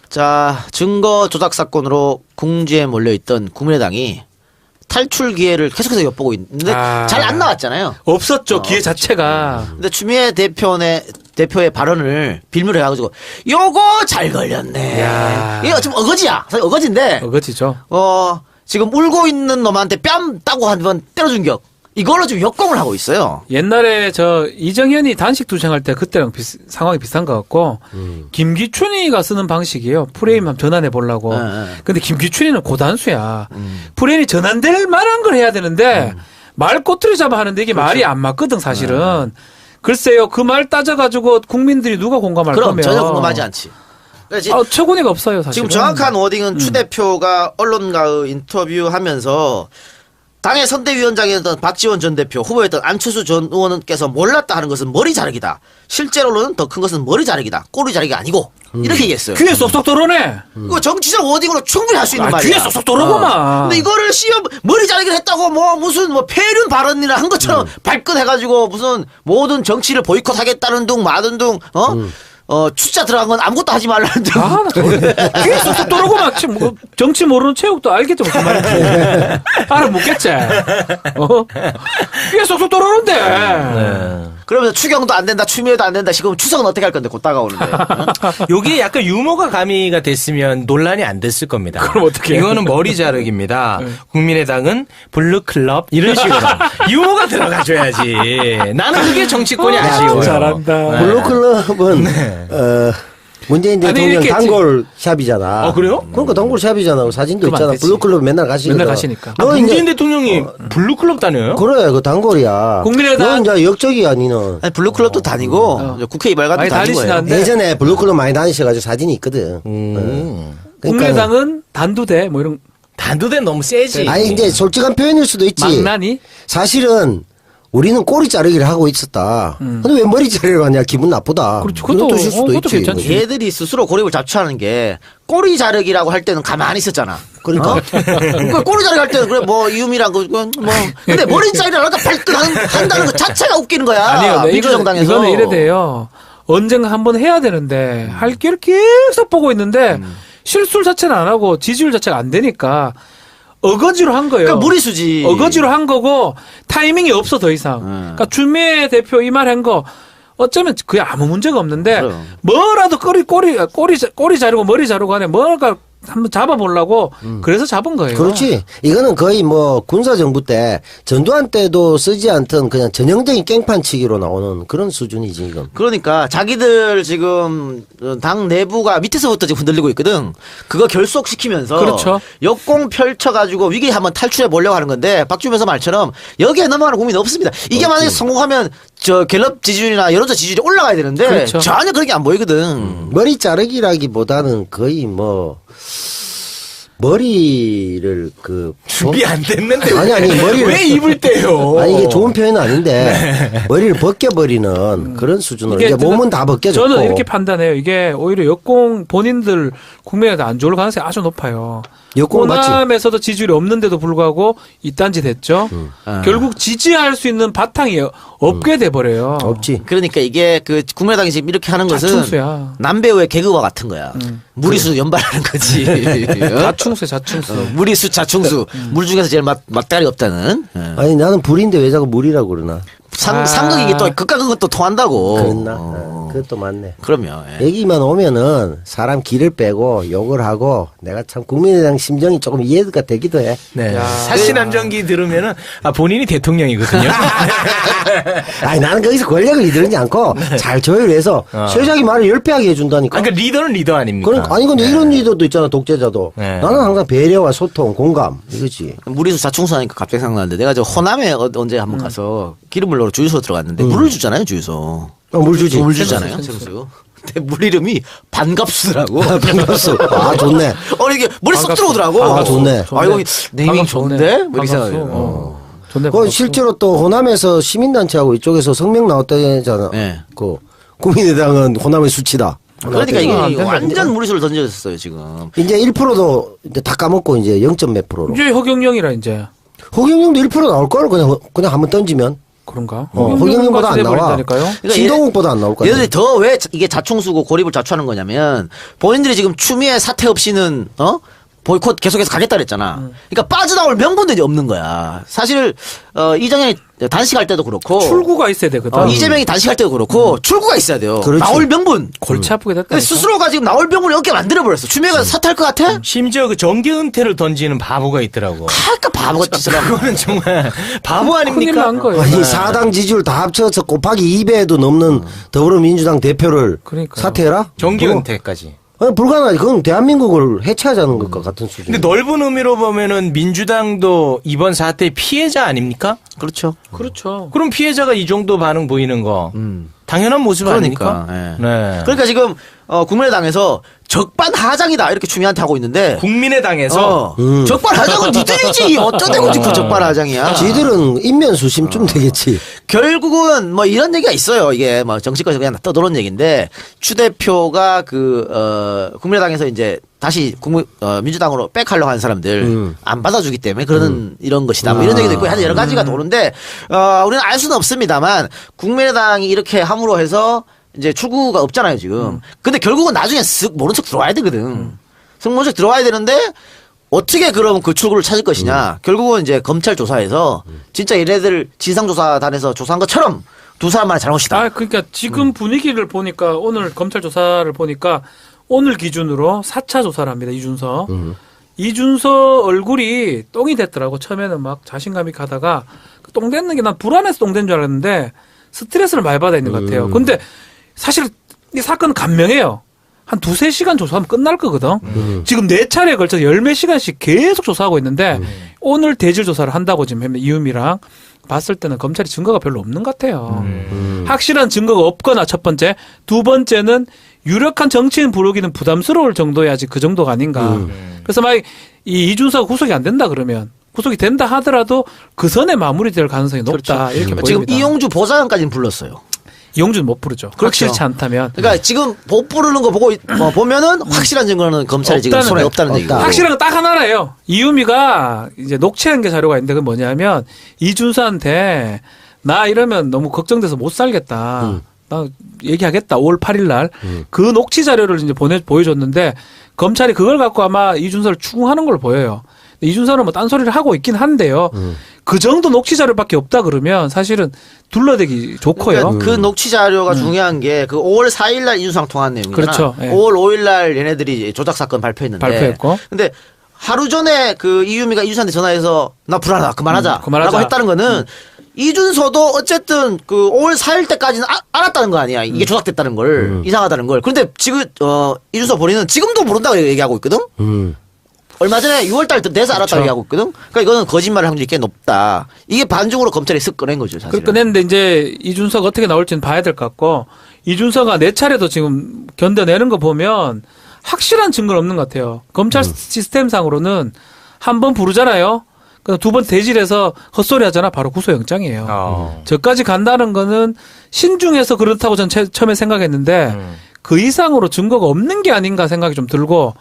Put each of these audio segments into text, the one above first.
자, 증거 조작 사건으로 궁지에 몰려있던 국민의당이 탈출 기회를 계속해서 엿보고 있는데 잘 안 나왔잖아요. 없었죠. 기회 자체가. 근데 추미애 대표의 발언을 빌미로 해가지고 요거 잘 걸렸네. 야. 이거 좀 어거지야. 사실 어거지인데. 어거지죠. 지금 울고 있는 놈한테 뺨 따고 한 번 때려준 격. 이걸로 좀 역공을 하고 있어요. 옛날에 이정현이 단식 투쟁할 때 그때랑 상황이 비슷한 것 같고 김기춘이가 쓰는 방식이에요. 프레임 한번 전환해 보려고. 근데 김기춘이는 고단수야. 프레임이 전환될 만한 걸 해야 되는데 말 꼬투리 잡아 하는데 이게 그렇죠. 말이 안 맞거든 사실은. 글쎄요. 그 말 따져가지고 국민들이 누가 공감할 그럼 거면. 전혀 공감하지 않지. 그러니까 최고위가 없어요 사실은. 지금 정확한 워딩은 추 대표가 언론과의 인터뷰하면서 당의 선대위원장이었던 박지원 전 대표, 후보였던 안철수 전 의원께서 몰랐다 하는 것은 머리 자르기다. 실제로는 더 큰 것은 머리 자르기다. 꼬리 자르기가 아니고 이렇게 얘기했어요. 귀에 쏙쏙 들어오네. 그거 정치적 워딩으로 충분히 할 수 있는 말이야. 귀에 쏙쏙 들어오고만. 근데 이거를 머리 자르기를 했다고 무슨 폐륜 발언이나 한 것처럼 발끈해가지고 무슨 모든 정치를 보이콧하겠다는 둥 마든 둥 추자 들어간 건 아무것도 하지 말라는 둥. 귀에 쏙쏙 들어오고만. 뭐 정치 모르는 체육도 알겠죠 무슨 말인지. 알아묻겠지. 귀에 쏙쏙 들어오는데. 네. 그러면서 추경도 안 된다, 추미애도 안 된다. 지금 추석은 어떻게 할 건데 곧 다가오는데. 요게 약간 유머가 가미가 됐으면 논란이 안 됐을 겁니다. 그럼 어떻게 해요? 이거는 머리 자르기입니다. 국민의당은 블루클럽 이런 식으로 유머가 들어가줘야지. 나는 그게 정치권이 아쉬워요. 잘한다. 블루클럽은 문재인 아니, 대통령 이렇게 단골 샵이잖아. 그래요? 그러니까 단골 샵이잖아. 사진도 그럼 안 있잖아. 되지. 블루클럽 맨날 가시니까. 맨날 가시니까. 문재인 대통령이 블루클럽 다녀요? 그래, 그 단골이야. 국민의당- 너 이제 역적이야, 니는. 아니, 블루클럽도 다니고 이제 국회 이발관도 많이 다니고 해요. 다니시나? 네. 예전에 블루클럽 많이 다니셔가지고 사진이 있거든. 그러니까 국민의당은 단두대 뭐 이런 단두대 너무 세지. 아니, 이제 솔직한 표현일 수도 있지. 망나니. 사실은 우리는 꼬리 자르기를 하고 있었다. 근데 왜 머리 자르기를 하냐? 기분 나쁘다. 그렇죠. 그런 그것도- 뜻일 수도 그것도 있지. 괜찮지. 얘들이 스스로 고립을 자초하는 게 꼬리 자르기라고 할 때는 가만히 있었잖아. 그러니까. 그러니까 꼬리 자르기 할 때는 그래 뭐 이유미란 거 근데 머리 자르기를 하다 발끈한다는 것 자체가 웃기는 거야. 아니요. 네, 민주정당에서. 이거는 이래 돼요. 언젠가 한번 해야 되는데 할 길을 계속 보고 있는데 실술 자체는 안 하고 지지율 자체가 안 되니까 어거지로 한 거예요. 그러니까 무리수지. 어거지로 한 거고 타이밍이 없어 더 이상. 그러니까 추미애 대표 이 말 한 거 어쩌면 그게 아무 문제가 없는데 그럼. 뭐라도 꼬리 자르고 머리 자르고 하네 뭔가 한번 잡아보려고 그래서 잡은 거예요. 그렇지. 이거는 거의 뭐 군사정부 때 전두환 때도 쓰지 않던 그냥 전형적인 깽판치기로 나오는 그런 수준이지, 이건. 그러니까 자기들 지금 당 내부가 밑에서부터 지금 흔들리고 있거든. 그거 결속시키면서 그렇죠. 역공 펼쳐가지고 위기 한번 탈출해 보려고 하는 건데 박주변서 말처럼 여기에 넘어가는 국민이 없습니다. 이게 만약에 성공하면 갤럽 지지율이나 여론조사 지지율이 올라가야 되는데 그렇죠. 전혀 그렇게 안 보이거든. 머리 자르기라기보다는 거의 머리를 준비 안 됐는데 아니, 머리를. 왜 입을 떼요? 아니, 이게 좋은 표현은 아닌데, 머리를 벗겨버리는 그런 수준으로. 이제 몸은 다 벗겨졌고. 저는 이렇게 판단해요. 이게 오히려 역공 본인들 국민에게 안 좋을 가능성이 아주 높아요. 역공 맞지? 호남에서도 지지율이 없는데도 불구하고 이딴짓 했죠. 결국 지지할 수 있는 바탕이 없게 돼버려요. 없지. 그러니까 이게 국민의당이 지금 이렇게 하는 것은 자충수야. 남배우의 개그와 같은 거야. 무리수 연발하는 거지. 자충수. 무리수 자충수. 물 중에서 제일 맛다리 없다는. 아니, 나는 불인데 왜 자꾸 물이라고 그러나. 상극이 또 극과 극은 또 통한다고. 그랬나? 그것도 맞네. 그럼요. 예. 얘기만 오면은 사람 기를 빼고 욕을 하고 내가 참 국민의당 심정이 조금 이해가 되기도 해. 네. 사실 안정기 들으면은 본인이 대통령이거든요. 아니, 나는 거기서 권력을 이르지 않고 잘 조율해서 세자기 말을 열배하게 해준다니까. 그러니까 리더는 리더 아닙니까? 그러니까 아니 근데 이런 리더도 있잖아, 독재자도. 네. 나는 항상 배려와 소통, 공감 이거지. 무리수 자충수하니까 갑자기 생각나는데 내가 저 호남에 언제 한번 가서 기름을 넣으러 주유소 들어갔는데 물을 주잖아요, 주유소. 물 주지. 물 주잖아요, 생수. 근데 물 이름이 반갑수라고. 반갑소. 아, 좋네. 이게 머리 쏙 들어오더라고. 아, 좋네. 아, 이거 네이밍 반갑 좋은데? 좋네. 뭐 이렇게 반갑수. 생각해요. 좋네. 그 실제로 또 호남에서 시민단체하고 이쪽에서 성명 나왔다잖아. 네. 국민의당은 호남의 수치다. 그러니까 안 이게 된다. 완전 무리수를 던졌어요, 지금. 이제 1%도 이제 다 까먹고 이제 0몇 프로로. 이제 허경영이라 이제. 허경영도 1% 나올 걸 그냥 한번 던지면. 그런가? 홍영민보다 안 나와. 돼버린다니까요. 신동욱보다 안 나올 거야. 얘들이 더 왜 이게 자충수고 고립을 자초하는 거냐면 본인들이 지금 추미애 사태 없이는 보이콧 계속해서 가겠다 그랬잖아. 그러니까 빠져나올 명분들이 없는 거야. 사실 이정현이 단식할 때도 그렇고 출구가 있어야 되거든. 이재명이 단식할 때도 그렇고 출구가 있어야 돼요. 그렇지. 나올 명분. 골치 아프게 됐다. 근데 스스로가 지금 나올 명분을 없게 만들어버렸어. 추미애가 사퇴할 것 같아? 심지어 그 정계 은퇴를 던지는 바보가 있더라고. 할까 바보같이 쓰라고. 그거는 정말 바보 큰일 아닙니까? 난 거예요. 아니, 4당 지지율 다 합쳐서 곱하기 2배에도 넘는 더불어민주당 대표를 그러니까요. 사퇴해라? 정계 은퇴까지. 아니, 불가능하지. 그건 대한민국을 해체하자는 것과 같은 수준. 근데 넓은 의미로 보면은 민주당도 이번 사태의 피해자 아닙니까? 그렇죠. 그렇죠. 그럼 피해자가 이 정도 반응 보이는 거 당연한 모습 그러니까. 아닙니까? 예. 네. 그러니까 지금 국민의당에서 적반하장이다 이렇게 추미애한테 하고 있는데 국민의당에서 적반하장은 니들이지 어쩌대고 지금 적반하장이야. 지들은 인면수심쯤 되겠지. 결국은 뭐 이런 얘기가 있어요. 이게 뭐 정치권에서 그냥 떠도는 얘기인데 추 대표가 국민의당에서 이제 다시 민주당으로 백하려고 하는 사람들 안 받아주기 때문에 그러는 이런 것이다. 뭐 이런 얘기도 있고 하여튼 여러 가지가 도는데 우리는 알 수는 없습니다만 국민의당이 이렇게 함으로 해서 이제 출구가 없잖아요 지금. 근데 결국은 나중에 쓱 모른 척 들어와야 되거든. 쓱 모른 척 들어와야 되는데 어떻게 그럼 그 출구를 찾을 것이냐. 결국은 이제 검찰 조사에서 진짜 얘네들 진상조사단에서 조사한 것처럼 두 사람만의 잘못이다. 아, 그러니까 지금 분위기를 보니까 오늘 검찰 조사를 보니까 오늘 기준으로 4차 조사를 합니다. 이준석. 이준석 얼굴이 똥이 됐더라고. 처음에는 막 자신감이 가다가 똥 됐는 게 난 불안해서 똥 된 줄 알았는데 스트레스를 많이 받아 있는 것 같아요. 근데 사실 이 사건은 간명해요. 한 2-3시간 조사하면 끝날 거거든. 지금 4차례에 걸쳐서 10몇 시간씩 계속 조사하고 있는데 오늘 대질 조사를 한다고 지금 이유미랑 봤을 때는 검찰이 증거가 별로 없는 것 같아요. 확실한 증거가 없거나 첫 번째. 두 번째는 유력한 정치인 부르기는 부담스러울 정도의 아직 그 정도가 아닌가. 그래서 막 이준석 구속이 안 된다 그러면 구속이 된다 하더라도 그 선에 마무리될 가능성이 높다. 이렇게 보입니다. 지금 이용주 보좌관까지는 불렀어요. 이용주는 못 부르죠. 그렇죠. 확실치 않다면. 그러니까 지금 못 부르는 거 보고 보면은 확실한 증거는 검찰이 지금 손에 없다는 얘기고. 확실한 건 딱 하나예요. 이유미가 이제 녹취한 게 자료가 있는데 그건 뭐냐면 이준수한테 나 이러면 너무 걱정돼서 못 살겠다. 나 얘기하겠다. 5월 8일 날. 그 녹취 자료를 이제 보여줬는데 검찰이 그걸 갖고 아마 이준서를 추궁하는 걸로 보여요. 이준서는 뭐 딴소리를 하고 있긴 한데요. 그 정도 녹취 자료밖에 없다 그러면 사실은 둘러대기 좋고요. 그러니까 그 녹취 자료가 중요한 게 그 5월 4일 날 이준수랑 통화한 내용이잖아. 그렇죠. 예. 5월 5일 날 얘네들이 조작 사건 발표했고. 근데 하루 전에 그 이유미가 이준수한테 전화해서 나 불안하다. 그만하자. 라고 했다는 거는 이준서도 어쨌든 그 5월 4일 때까지는 알았다는 거 아니야. 이게 조작됐다는 걸. 이상하다는 걸. 그런데 지금 이준서 본인은 지금도 모른다고 얘기하고 있거든. 얼마 전에 6월달 내서 알았다고 얘기하고 있거든. 그러니까 이거는 거짓말을 확률이 꽤 높다. 이게 반중으로 검찰이 쓱 꺼낸 거죠. 사실. 꺼냈는데 이제 이준석 어떻게 나올지는 봐야 될 것 같고 이준석가 4차례도 지금 견뎌내는 거 보면 확실한 증거는 없는 것 같아요. 검찰 시스템상으로는 한 번 부르잖아요. 두 번 대질해서 헛소리 하잖아. 바로 구속영장이에요. 저까지 간다는 거는 신중해서 그렇다고 전 처음에 생각했는데 그 이상으로 증거가 없는 게 아닌가 생각이 좀 들고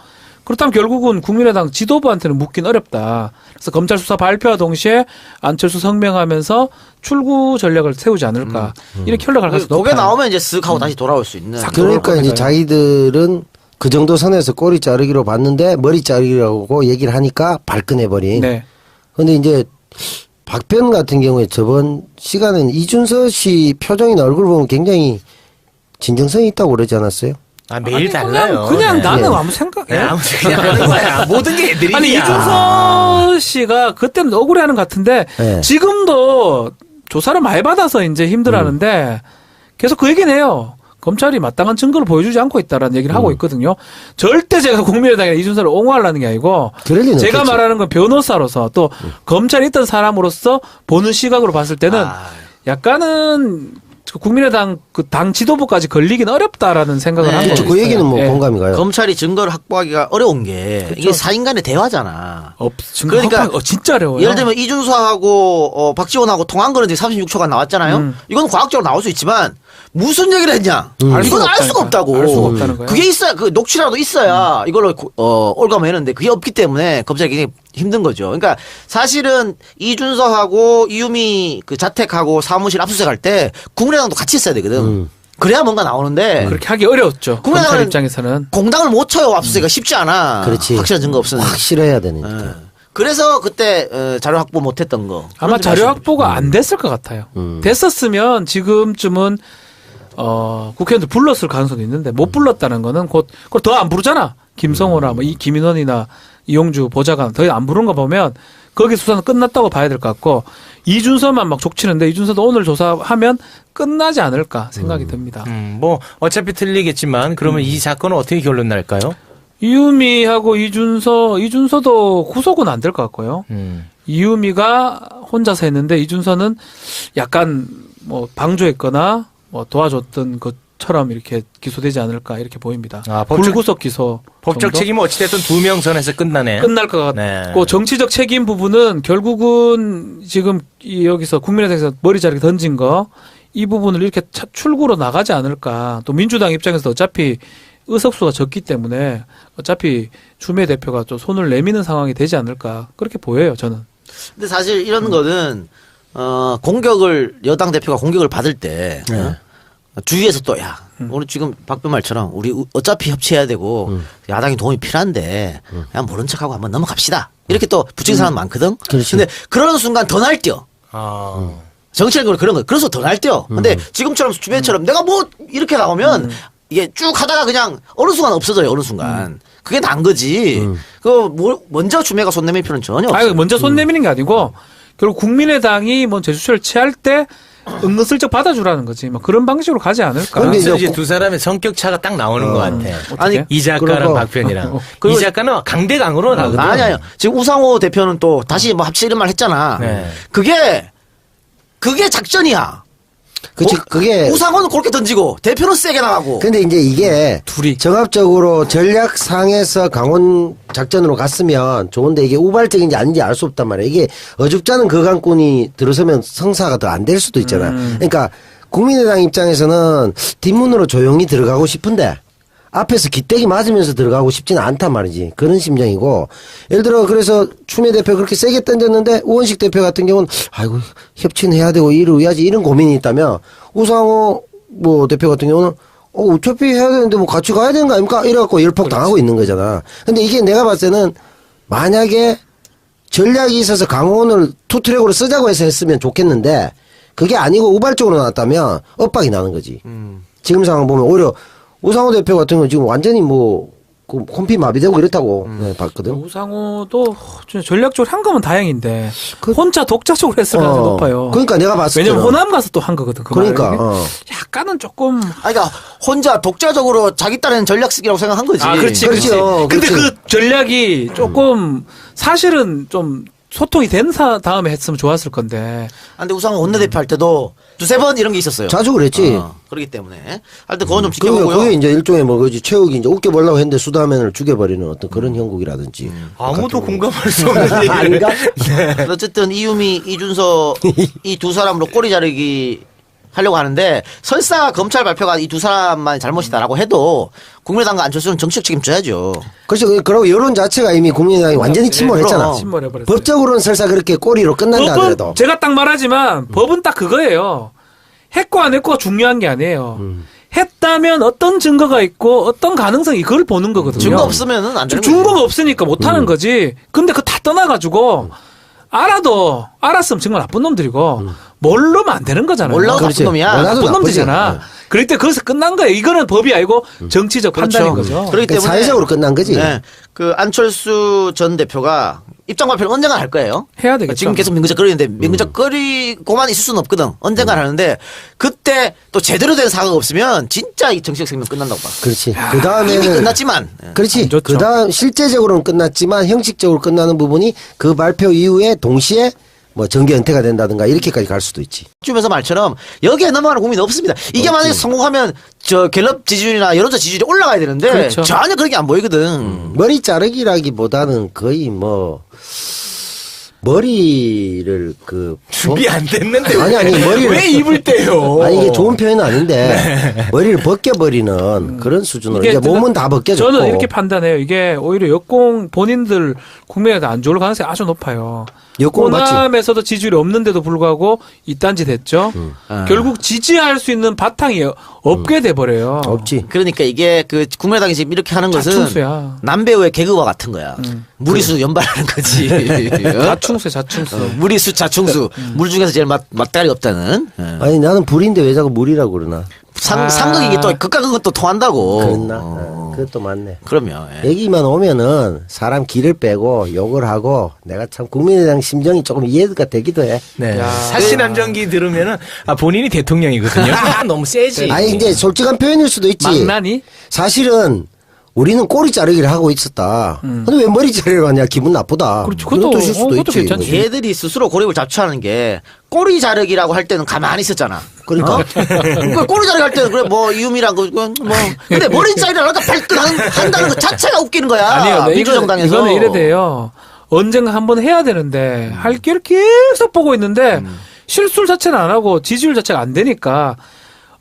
그렇다면 결국은 국민의당 지도부한테는 묻긴 어렵다. 그래서 검찰 수사 발표와 동시에 안철수 성명하면서 출구 전략을 세우지 않을까. 이렇게 흘러갈 가능성이 높아요. 그게 나오면 이제 쓱 하고 다시 돌아올 수 있는. 그러니까 이제 자기들은 그 정도 선에서 꼬리 자르기로 봤는데 머리 자르기라고 얘기를 하니까 발끈해버린. 네. 근데 이제 박변 같은 경우에 저번 시간에는 이준서 씨 표정이나 얼굴 보면 굉장히 진정성이 있다고 그러지 않았어요? 매일 달라요. 그냥 나는 예. 아무 생각. 네, 아무 그냥 하는 거야. 모든 게 애들이야. 아니 이준서 씨가 그때는 억울해하는 것 같은데 네. 지금도 조사를 많이 받아서 이제 힘들어하는데 계속 그 얘기는 해요. 검찰이 마땅한 증거를 보여주지 않고 있다라는 얘기를 하고 있거든요. 절대 제가 국민의당에 이준서를 옹호하려는 게 아니고 제가 말하는 건 변호사로서 또 검찰에 있던 사람으로서 보는 시각으로 봤을 때는 약간은 국민의당 그 당 지도부까지 걸리긴 어렵다라는 생각을 한 거죠. 그 얘기는 뭐 공감이 가요. 검찰이 증거를 확보하기가 어려운 게 이게 사인간의 대화잖아. 그러니까 진짜 어려워요. 예를 들면 이준수하고 박지원하고 통한 거는 이제 36초간 나왔잖아요. 이건 과학적으로 나올 수 있지만 무슨 얘기를 했냐? 알 이건 수가 알 수가 없다니까. 없다고. 알 수가 없다는 거야. 그게 있어야 그 녹취라도 있어야 이걸로 올가매는데 그게 없기 때문에 검찰이 굉장히 힘든 거죠. 그러니까 사실은 이준석하고 이유미 그 자택하고 사무실 압수수색할 때 국민의당도 같이 있어야 되거든. 그래야 뭔가 나오는데 그렇게 하기 어려웠죠. 검찰 국민의당은 입장에서는. 공당을 못 쳐요. 압수수색이 쉽지 않아. 그렇지. 확실한 증거 없으면. 확실해야 되니까. 예. 그래서 그때 자료 확보 못했던 거. 아마 그런 좀 자료 아쉬워요. 확보가 안 됐을 것 같아요. 됐었으면 지금쯤은 국회의원들 불렀을 가능성도 있는데 못 불렀다는 거는 곧 그걸 더 안 부르잖아. 김성호나 뭐 이 김인원이나 이용주 보좌관 더 안 부른 거 보면 거기 수사는 끝났다고 봐야 될 것 같고 이준서만 막 족치는데 이준서도 오늘 조사하면 끝나지 않을까 생각이 듭니다. 뭐 어차피 틀리겠지만 그러면 이 사건은 어떻게 결론 날까요? 이유미하고 이준서도 구속은 안 될 것 같고요. 이유미가 혼자서 했는데 이준서는 약간 뭐 방조했거나 뭐 도와줬던 것처럼 이렇게 기소되지 않을까 이렇게 보입니다. 아, 불구속 기소. 법적 정도? 책임은 어찌됐든 2명 선에서 끝나네. 끝날 것 같고 네. 정치적 책임 부분은 결국은 지금 여기서 국민의당에서 머리 자르게 던진 거 이 부분을 이렇게 출구로 나가지 않을까. 또 민주당 입장에서 어차피 의석수가 적기 때문에 어차피 추미애 대표가 또 손을 내미는 상황이 되지 않을까 그렇게 보여요 저는. 근데 사실 이런 거는 공격을 여당 대표가 공격을 받을 때 주위에서 또 야 오늘 지금 박변 말처럼 우리 어차피 협치해야 되고 야당이 도움이 필요한데 그냥 모른 척하고 한번 넘어갑시다 이렇게 또 붙이는 사람 많거든. 그렇지. 근데 그러는 순간 더 날뛰어. 정치라는 건 그런 거. 그래서 더 날뛰어. 근데 지금처럼 주변처럼 내가 뭐 이렇게 나오면 이게 쭉 하다가 그냥 어느 순간 없어져요. 어느 순간. 그게 난 거지. 먼저 주매가 손 내밀 필요는 전혀 없어요. 먼저 손 내미는 게 아니고 결국 국민의당이 뭐 제수처를 취할 때 은근슬쩍 받아주라는 거지. 뭐 그런 방식으로 가지 않을까. 근데 그래서 이제 두 사람의 성격 차가 딱 나오는 것 같아. 아니, 이 작가랑 그리고- 박변이랑. 이 작가는 강대강으로 나거든. 아니요. 지금 우상호 대표는 또 다시 뭐 합치 이런 말 했잖아. 네. 그게 작전이야. 그치, 그게. 우상호는 그렇게 던지고 대표는 세게 나가고. 근데 이제 이게 둘이. 정합적으로 전략상에서 강원 작전으로 갔으면 좋은데 이게 우발적인지 아닌지 알 수 없단 말이에요. 이게 어줍잖은 거강꾼이 들어서면 성사가 더 안 될 수도 있잖아요. 그러니까 국민의당 입장에서는 뒷문으로 조용히 들어가고 싶은데 앞에서 기대기 맞으면서 들어가고 싶지는 않단 말이지. 그런 심정이고. 예를 들어 그래서 추미애 대표 그렇게 세게 던졌는데 우원식 대표 같은 경우는 아이고 협치는 해야 되고 이루어야지 이런 고민이 있다면 우상호 뭐 대표 같은 경우는 어차피 해야 되는데 뭐 같이 가야 되는 거 아닙니까? 이래갖고 열폭 당하고 있는 거잖아. 근데 이게 내가 봤을 때는 만약에 전략이 있어서 강원을 투트랙으로 쓰자고 해서 했으면 좋겠는데 그게 아니고 우발적으로 나왔다면 엇박이 나는 거지. 지금 상황 보면 오히려 우상호 대표 같은 경우는 지금 완전히 그 홈피 마비되고 이렇다고 봤거든. 우상호도 진짜 전략적으로 한 거면 다행인데 그- 혼자 독자적으로 했을 가능성이 높아요. 그러니까 내가 봤을 때는. 왜냐면 호남 가서 또 한 거거든. 그 그러니까, 말을. 약간은 조금 그러니까 혼자 독자적으로 자기 딸에는 전략 쓰기라고 생각한 거지. 그렇지. 그렇죠. 근데 그렇지. 그 전략이 조금 사실은 좀 소통이 된 다음에 했으면 좋았을 건데. 근데 우상호 원내대표 할 때도 두세 번 이런 게 있었어요. 자주 그랬지. 그렇기 때문에. 하여튼 그건 좀 그게 지켜보고요. 이제 일종의 뭐 그지 최욱이 이제 웃겨보려고 했는데 수다맨을 죽여버리는 어떤 그런 형국이라든지. 아무도 공감할 수 없는 얘기를. 아닌가? 어쨌든 이유미, 이준서 이 두 사람으로 꼬리 자르기 하려고 하는데 설사 검찰 발표가 이 두 사람만 잘못이다라고 해도 국민의당과 안철수는 정치적 책임 져야죠. 그렇죠. 그리고 여론 자체가 이미 국민의당이 완전히 침몰했잖아. 그럼. 침몰해버렸어요. 법적으로는 설사 그렇게 꼬리로 끝난다 하더라도. 제가 딱 말하지만 법은 딱 그거예요. 했고 안 했고가 중요한 게 아니에요. 했다면 어떤 증거가 있고 어떤 가능성이 그걸 보는 거거든요. 증거 없으면은 안 되는 지금 증거가 거죠. 없으니까 못 하는 거지. 근데 그거 다 떠나가지고 알았으면 정말 나쁜 놈들이고 모르면 안 되는 거잖아요. 몰라도 그렇지. 나쁜 놈이야. 몰라도 나쁜 나쁘지. 놈들이잖아. 그럴 때 거기서 끝난 거예요. 이거는 법이 아니고 정치적 판단인 거죠. 그렇기 때문에 사회적으로 끝난 거지. 네, 그 안철수 전 대표가 입장 발표를 언젠가 할 거예요. 해야 되겠죠. 지금 계속 민근적거리는데 민근적거리고만 있을 수는 없거든. 언젠가 하는데 그때 또 제대로 된 사과가 없으면 진짜 이 정치적 생명 끝난다고 봐. 그렇지. 그 이미 다음에는. 끝났지만. 그렇지. 안 좋죠. 그 다음 실제적으로는 끝났지만 형식적으로 끝나는 부분이 그 발표 이후에 동시에 뭐 정계 은퇴가 된다든가 이렇게까지 갈 수도 있지. 주면서 말처럼 여기에 넘어가는 국민이 없습니다. 이게 만약에 성공하면 저 갤럽 지지율이나 여론조 지지율이 올라가야 되는데 머리를 준비 안 됐는데 아니 머리를 왜 입을 떼요? 아니 이게 좋은 표현은 아닌데 머리를 벗겨버리는 그런 수준으로 이게 이제 몸은 다 벗겨졌고 저는 이렇게 판단해요. 이게 오히려 여공 본인들 국민에게 안 좋을 가능성이 아주 높아요. 여권 맞지? 호남에서도 지지율이 없는데도 불구하고 이딴짓 했죠. 결국 지지할 수 있는 바탕이 없게 돼버려요. 없지. 그러니까 이게 그 국민의당이 지금 이렇게 하는 것은 자충수야. 남배우의 개그와 같은 거야. 무리수 연발하는 거지. 자충수, 자충수. 무리수 자충수. 물 중에서 제일 맛다리 없다는. 아니 나는 불인데 왜 자꾸 물이라고 그러나? 상극이 또 극과 극은 또 통한다고. 그랬나? 그것도 맞네. 그럼요. 예. 얘기만 오면은 사람 기를 빼고 욕을 하고 내가 참 국민의당 심정이 조금 이해가 되기도 해. 네. 야. 사시남정기 들으면은 본인이 대통령이거든요. 너무 세지. 아니 이제 솔직한 표현일 수도 있지. 망나니? 사실은 우리는 꼬리 자르기를 하고 있었다. 근데 왜 머리 자르러 가냐? 기분 나쁘다. 그렇지. 그런 그것도- 뜻일 수도 그것도 있지. 괜찮지. 얘들이 스스로 고립을 자초하는 게 꼬리 자르기라고 할 때는 가만히 있었잖아. 그러니까. 그러니까 꼬리 자르기 할 때는 그래 뭐 이유미란 거 뭐. 근데 머리 자르기를 하다 발끈한다는 것 자체가 웃기는 거야. 아니요. 민주정당에서. 이거는 이래 돼요. 언젠가 한번 해야 되는데 할 길을 계속 보고 있는데 실술 자체는 안 하고 지지율 자체가 안 되니까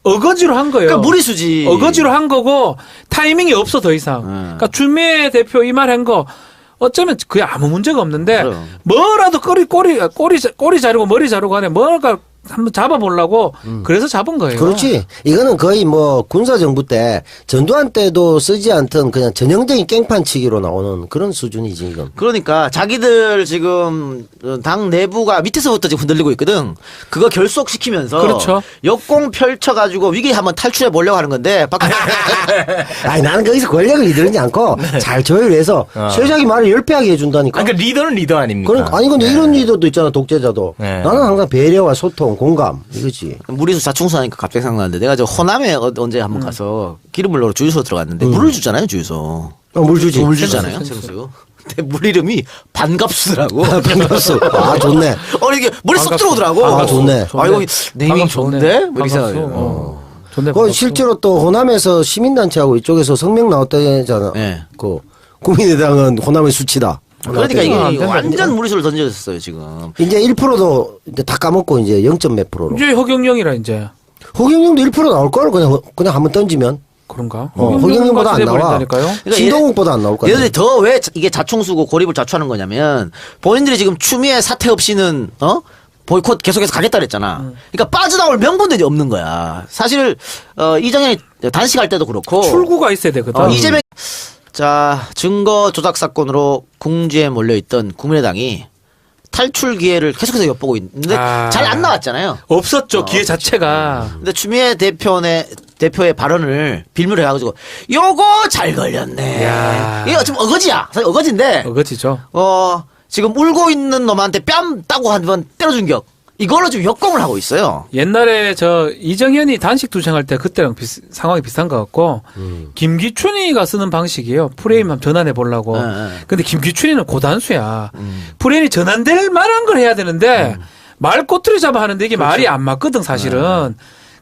어거지로 한 거예요. 그러니까 무리수지. 어거지로 한 거고 타이밍이 없어 더 이상. 그러니까 추미애 대표 이 말 한 거 어쩌면 그게 아무 문제가 없는데 그럼. 뭐라도 꼬리 자르고 머리 자르고 하네 뭔가 한번 잡아보려고 그래서 잡은 거예요. 그렇지. 이거는 거의 뭐 군사정부 때 전두환 때도 쓰지 않던 그냥 전형적인 깽판치기로 나오는 그런 수준이지 이건. 그러니까 자기들 지금 당 내부가 밑에서부터 지금 흔들리고 있거든. 그거 결속시키면서 그렇죠. 역공 펼쳐가지고 위기 한번 탈출해 보려고 하는 건데 아니 나는 거기서 권력을 이르지 않고 잘 조율해서 최자기 말을 열패하게 해준다니까. 그러니까 리더는 리더 아닙니까? 그러니까 아니 근데 이런 리더도 있잖아 독재자도. 네. 나는 항상 배려와 소통, 공감 이거지. 무리수 자충수하니까 갑자기 생각나는데 내가 저 호남에 언제 한번 가서 기름을 넣으러 주유소 들어갔는데 물을 주잖아요 주유소. 물 주지. 물 주잖아요 생수. 근데 물 이름이 반갑수더라고. 반갑수. 아 좋네. 이게 머리 쏙 반갑수. 들어오더라고. 아, 좋네. 아 이거 네이밍 반갑수 좋은데? 뭐 이렇게 반갑수. 생각해요. 좋네. 그 반갑수. 실제로 또 호남에서 시민단체하고 이쪽에서 성명 나왔다잖아. 네. 그 국민의당은 호남의 수치다. 그러니까 안 이게 된다, 완전 무리수를 던져줬어요 지금. 이제 1%도 이제 다 까먹고 이제 0몇 프로로. 이제 허경영이라 이제 허경영도 1% 나올 거를 그냥 한번 던지면. 그런가? 허경영보다 안 나와. 돼버린다니까요? 신동욱보다 안 나올 거야. 얘들이 더 왜 이게 자충수고 고립을 자초하는 거냐면 본인들이 지금 추미애 사태 없이는 보이콧 계속해서 가겠다 그랬잖아. 그러니까 빠져나올 명분들이 없는 거야. 사실 이정현이 단식할 때도 그렇고 출구가 있어야 되거든. 이재명 자 증거 조작 사건으로 궁지에 몰려있던 국민의당이 탈출 기회를 계속해서 엿보고 있는데 잘 안 나왔잖아요. 없었죠 기회 자체가. 근데 추미애 대표의 발언을 빌미로 해가지고 요거 잘 걸렸네. 야. 이거 좀 어거지야. 사실 어거지인데 어거지죠. 지금 울고 있는 놈한테 뺨 따고 한번 때려준 격. 이걸로 지금 역공을 하고 있어요. 옛날에 저 이정현이 단식 투쟁할 때 그때랑 상황이 비슷한 것 같고 김기춘이가 쓰는 방식이에요. 프레임 한번 전환해 보려고. 근데 김기춘이는 고단수야. 프레임이 전환될 만한 걸 해야 되는데 말 꼬투리 잡아 하는데 이게 말이 안 맞거든 사실은.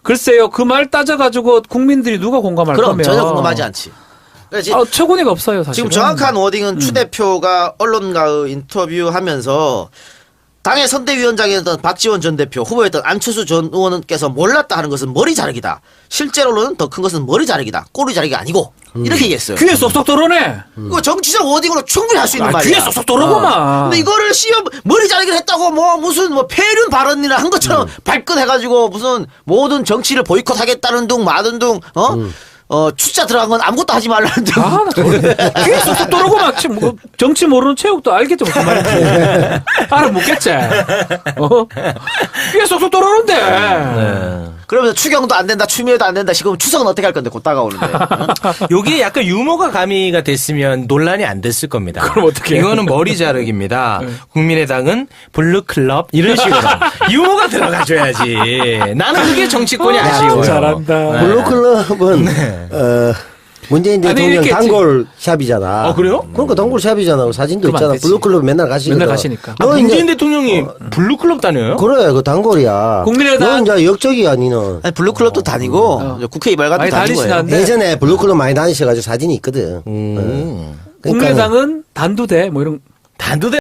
글쎄요 그 말 따져가지고 국민들이 누가 공감할 그럼 거면. 전혀 궁금하지 않지. 그러니까 처구니가 없어요 사실은. 지금 정확한 워딩은 추 대표가 언론과의 인터뷰하면서 당의 선대위원장이었던 박지원 전 대표, 후보였던 안철수 전 의원께서 몰랐다 하는 것은 머리 자르기다. 실제로는 더 큰 것은 머리 자르기다. 꼬리 자르기가 아니고 이렇게 얘기했어요. 귀에 쏙쏙 들어오네. 이거 정치적 워딩으로 충분히 할 수 있는 말이야. 귀에 쏙쏙 들어오고만. 근데 이거를 씌워 머리 자르기를 했다고 무슨 폐륜 발언이나 한 것처럼 발끈해가지고 무슨 모든 정치를 보이콧하겠다는 둥 마든 둥 추자 들어간 건 아무것도 하지 말라는 둥. 나 귀에 쏙쏙 들어오고만. 정치 모르는 체육도 알겠지 무슨 말인지. 알아먹겠지. 귀에 쏙쏙 들어오는데. 그러면서 추경도 안 된다, 추미애도 안 된다. 지금 추석은 어떻게 할 건데 곧 다가오는데. 요게 약간 유머가 가미가 됐으면 논란이 안 됐을 겁니다. 그럼 어떡해? 이거는 머리 자르기입니다. 국민의당은 블루클럽 이런 식으로 유머가 들어가줘야지. 나는 그게 정치권이 아쉬워요. 잘한다. 블루클럽은 문재인 아니, 대통령 이렇게 단골 샵이잖아. 그래요? 그러니까 단골 샵이잖아. 사진도 그럼 안 있잖아. 되지. 블루클럽 맨날 가시거든. 맨날 가시니까. 너 문재인 이제 대통령이 블루클럽 다녀요? 그래 그 단골이야. 국민의당- 너 이제 역적이야 니는. 아니, 블루클럽도 다니고 국회 이발관도 많이 다니고 다니시나 해요. 한데. 예전에 블루클럽 많이 다니셔가지고 사진이 있거든. 그러니까 국민의당은 단두대 뭐 이런. 단두대